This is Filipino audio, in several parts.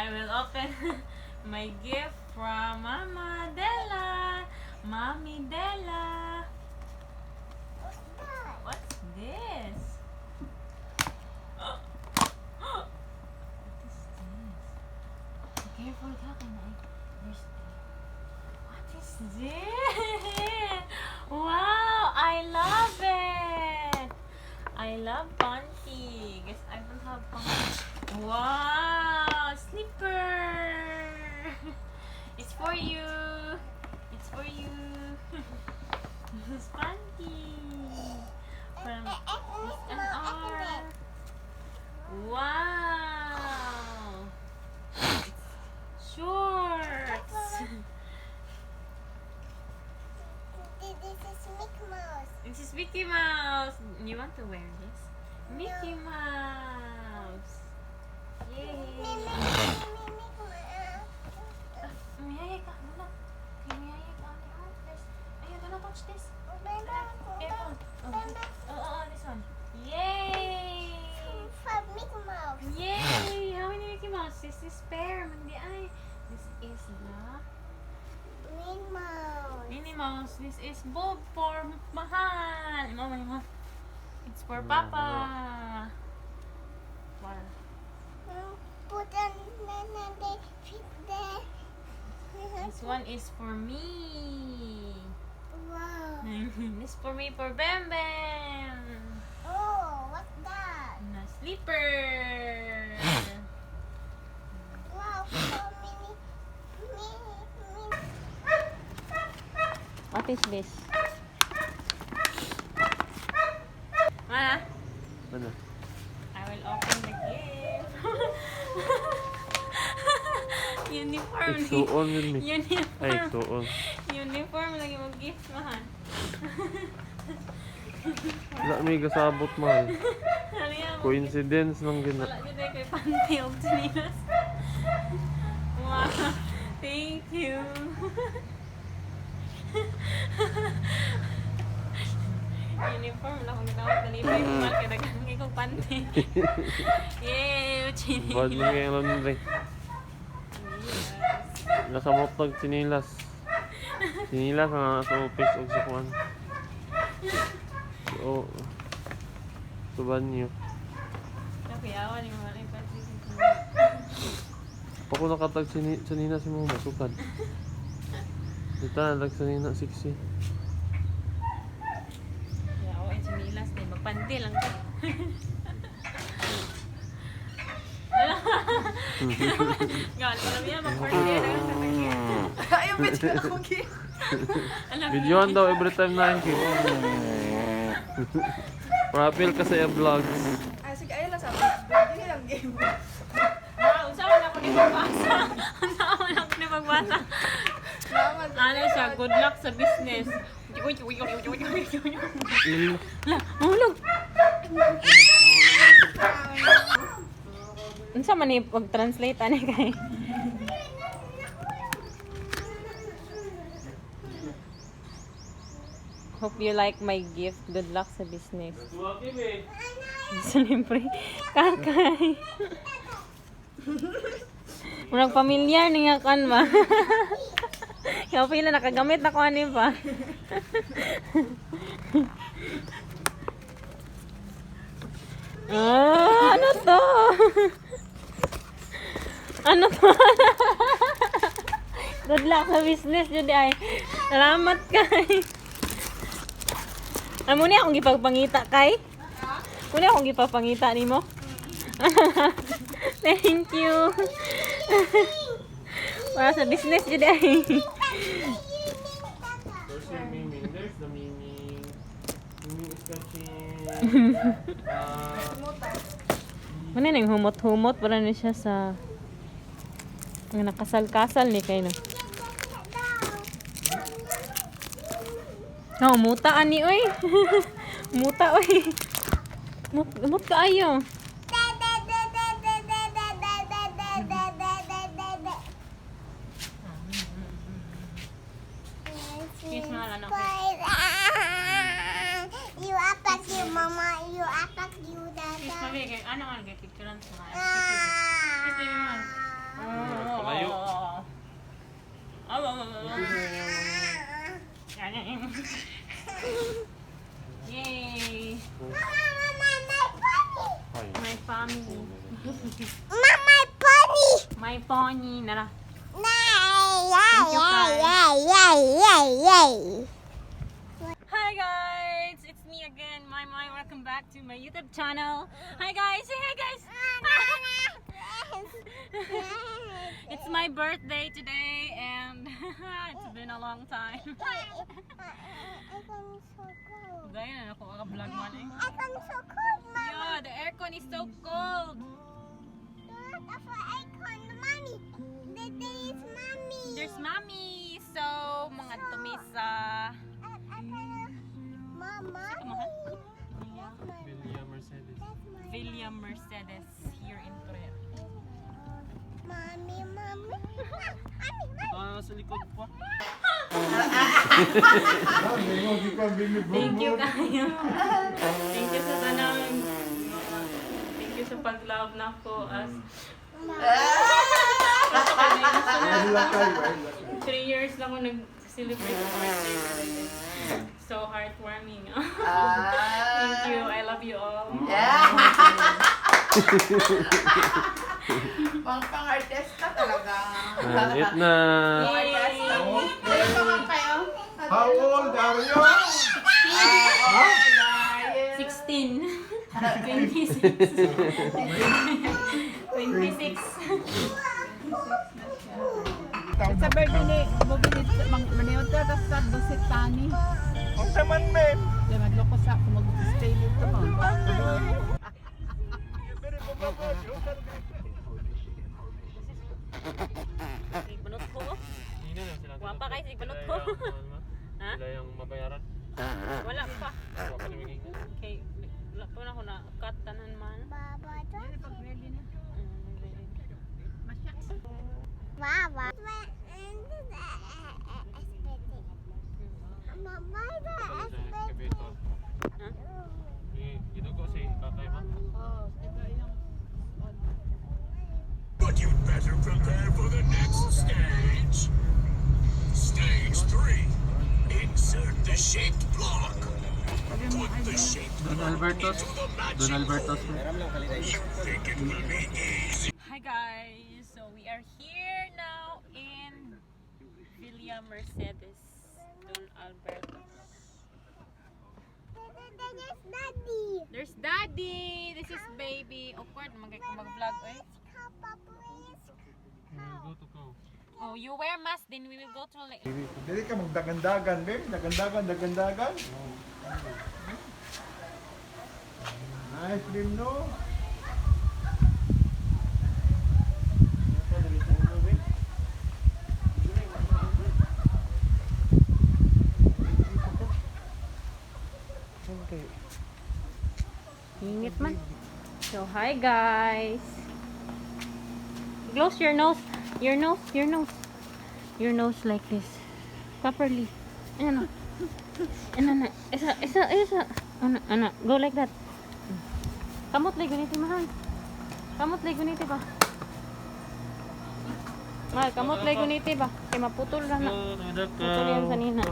I will open my gift from Mama Della. Mommy Della. What's that? What's this? What is this? Be careful, there's... What is this? Wow, I love it. I love Panty. Guess I don't have Panty. Wow, slipper. It's for you. It's for you. This is Panty. From SNR. Wow. It's shorts. This is Mickey Mouse. This is Mickey Mouse. You want to wear this? Mickey Mouse. Yay. Miyaya ka. Muna. Miyaya ka. Ayun, do not touch this. Careful. Oh, this one. Yay. For Mickey Mouse. Yay. How many Mickey Mouse? This is pair. Mandi ay. This is the Minnie Mouse. Minnie Mouse. This is Bob for Mahal. Mama. It's for Papa. Wow. Put on the fit there. This one is for me. Wow. This for me for Bam Bam. Oh, what's that? Na slipper. Wow, so many. What is this? Mana? Ano? I will open the gift. Uniform. Igsuon yun ni. Ay, Uniform. igsuon. Uniform lagi mo gift mahan. Wala may kasabot man. Ano yan? Coincidence lang gina. Wala dito kay panty og sinilas. Wow. Thank you. Uniform lang kung tawag nalibay ko man kaya nagangay kong panty. Yay! Bad mo Chinilas. kaya laundry. Nakamot tag sinilas. Sinilas nga sa office o sa kuan. O sa banyo. Nakuyawan yung mga panty. Ako nakatag sanina si mo masukad. Dito na tag sanina 60. Kaya ako ay chinilas din. Magpanty lang ka. Gawal ko lang yan. Mag-party na lang sa takit. Ayaw, medyo ako gift. Videoan daw every time na yung kid. Profile ka sa vlogs. Ah, sige, ayaw lang sa Facebook. Hindi lang game. Wow, saan ako ni magbasa? Saan ako ni magbasa? Salamat. Ano siya? Good luck sa business. La, mahulog. Unsa man ni pag-translate ani kay? Hope you like my gift. Good luck sa business. Siyempre, kakay. Murag pamilyar ni nga kan ma. Kaya pila nakagamit na ko ani pa. Ano to? Ano to? Good luck sa business jud ay. Salamat kay. Amo ni akong gipagpangita kay? Muna akong gipapangita nimo. Thank you. Para sa business jud ay. There's your Miming. There's the Miming. Miming is catching. Ano nang humot-humot para na siya sa ang nakasal-kasal ni kay no. No, muta ani oy. Muta oy. Mut kaayo. Kiss mo lang ako. You attack you, mama. You attack you, Kiss dada. mo kay ano ang picturean sa mga. Kiss mo man. My pony. Nara. Yay, you, Kai. yay. Hi guys! It's me again, My. Welcome back to my YouTube channel. Hi guys! Say hi guys! It's my birthday today and it's been a long time. Gaya na ako vlog man eh. Yeah, the aircon is so cold. There's mommy. So, mga tumisa. Mahal? William Mercedes here in Torre. Mommy. Sa likod po. Thank you kayo. Thank you sa tanang. Thank you sa pag-love na ko as 3 years lang ako nag-celebrate ng birthday. So heartwarming. Thank you. I love you all. Mga pang-artista talaga. Eat na. Pang-artista. Dito ka kayo. How old are you? 16. 26. 26. Sa birthday ni mobilid maniyoto tapos sa busit tani. Ang saman, men. Di magloko sa kung mag-stay dito mo. Sigbanot ko. Wapa kayo sigbanot ko. Ha? Wala yung mabayaran. Wala pa. Wala pa namiging. Okay. Wala pa na ako na cut tanan man. Baba. Gidugo si tatay ma. But you'd better prepare for the next stage. Stage 3. Insert the shaped block. Put the shaped Don Albertos. into the magic Don Albertos. You think it will be easy? Hi guys. So we are here now in Villa Mercedes. Don Alberto. There's Daddy. This is Baby. Awkward naman kayo kung mag-vlog eh. Go to go. Oh, you wear mask then we will go to Dili ka magdagandagan, babe. Dagandagan. Nice dream, no? Ingit man. So, hi guys. Close your nose. Your nose like this. Properly. Ano. Isa. Ano. Go like that. Kamot lay guniti mahal. Kamot lay guniti ba? Mahal, kamot lay guniti ba? Kaya maputol na na. Putol yan sa nina.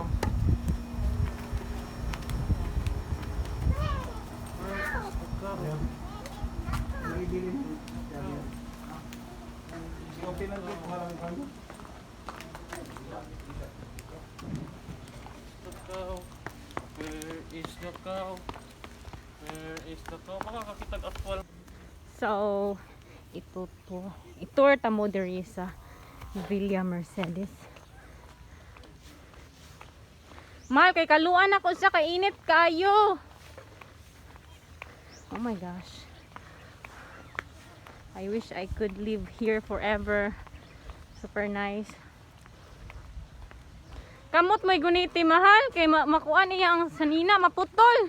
Okay lang din, maraming kami. The cow. Where is the cow? Where is the cow? Makakakitag aswal. So, ito ta mo diri sa Villa Mercedes. Mahal, kay kaluan ako sa kainit kayo. Oh my gosh. I wish I could live here forever. Super nice. Kamot may guniti mahal kay makuan niya ang sanina maputol.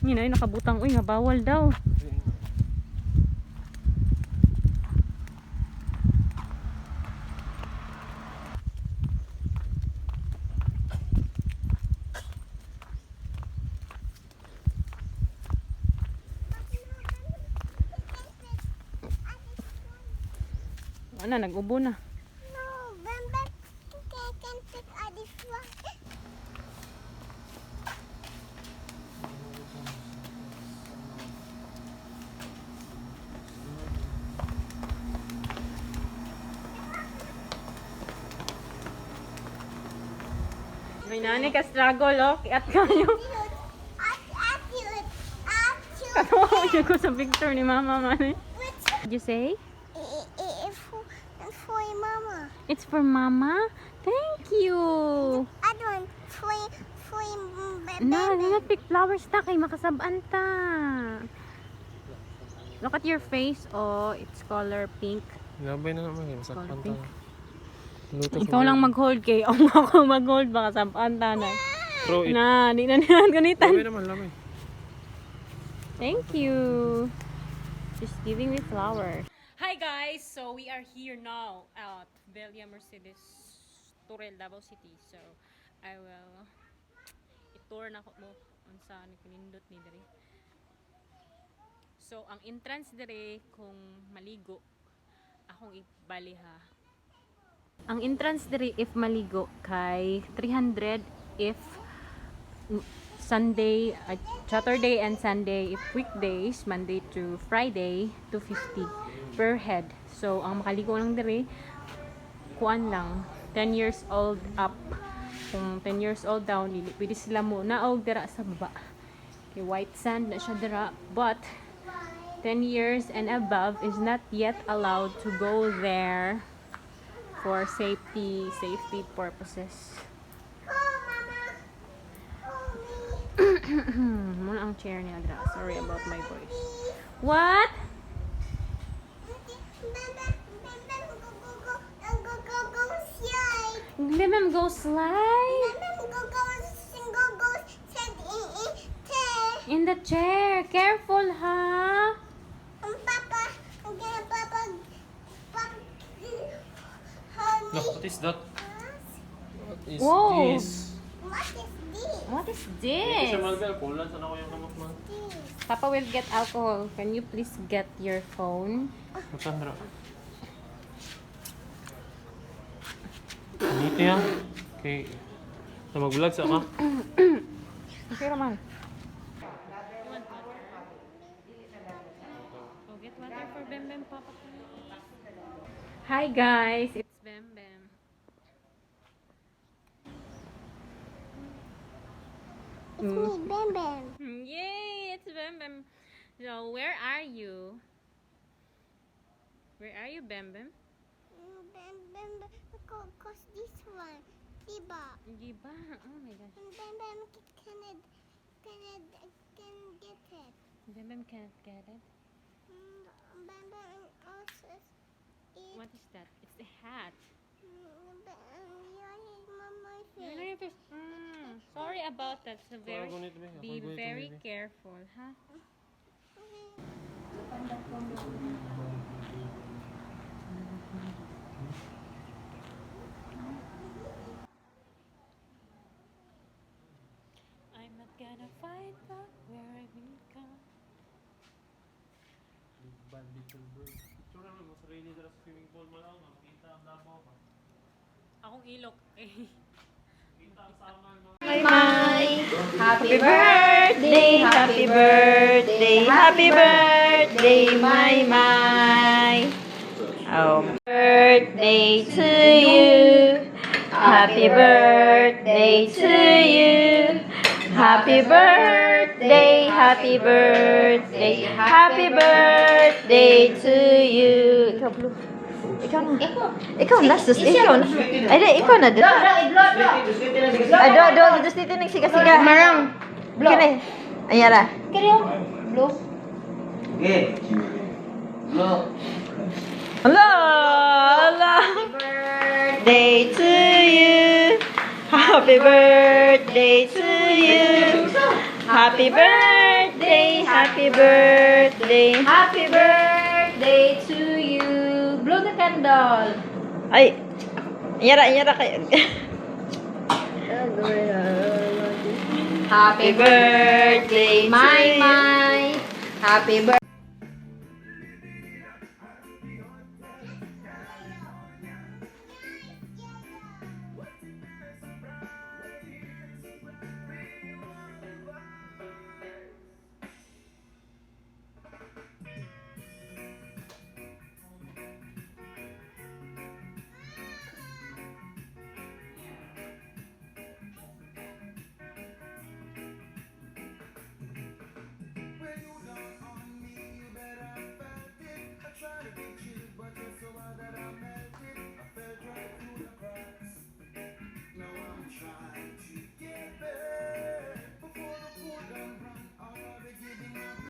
Yun ay nakabutang. Uy, nga bawal daw. Ano, nag-ubo na. No, Bamba can pick this one. May nani ka struggle, oh. Kiat kayo. Katawa ko sa picture ni Mama man. Did you say? For Mama. It's for Mama? Thank you. I don't for No, do not pick flowers ta kay makasabaan ta. Look at your face. Oh, it's color pink. Labay na naman. Color Masakpan pink. Luto Ikaw lang mag-hold kay ako mag-hold baka sabaan ta na. Throw it. Na, di na niyan ganitan. Labay naman, labay. Thank you. Just giving me flower. Hi guys, so we are here now at Belia Mercedes Turel, Davao City. So I will i-tour na ko mo unsa ni kunindot ni diri. So ang entrance diri kung maligo akong ibali ha. Ang entrance diri if maligo kay 300 if Sunday, Saturday and Sunday. If weekdays, Monday to Friday, 250 per head. So, ang makaligo lang diri, kuan lang, 10 years old up. Kung 10 years old down, pwede sila mo naog dira sa baba. Okay, white sand na siya dira. But, 10 years and above is not yet allowed to go there for safety purposes. Muna ang chair niya dra. Sorry about my voice. What? Bembem go slide in the chair. Careful, ha? No, what is that? What is Whoa. this? What is Hindi siya this? mag-bell. Pulan sana ko yung kamot mo. Papa will get alcohol. Can you please get your phone? Sandra. Nito yan. Okay. Na mag-vlog sa ka? Okay, Roman. Oh, get water for Bem Bem, Papa. Hi guys, it's Bem Bem. It's me, Bam Bam. Yay, it's Bem Bem. So, where are you? Where are you, Bem Bem? Bam Bam, cause this one, Diba. Giba. Oh my gosh. Bam Bam can get it. Bem Bem can't get it. Bam Bam also eat. What is that? It's a hat. Sorry about that. So be very careful, huh? I'm not gonna fight back where I will come. Akong ilok eh. Happy birthday, happy birthday, happy birthday, my. Oh, birthday to you. Happy birthday to you. Happy birthday, happy birthday, happy birthday to you. Ikaw na. Ikaw na. Ay, di, ikaw na. Ay, do, just dito nagsiga-siga. Marang. Kini. Ayala. Hello. Happy birthday to you. Happy birthday to you. Happy birthday birthday, happy birthday. Happy birthday to you. Blow the candle. Ay, nyara kayo. Happy birthday, my. Happy birthday.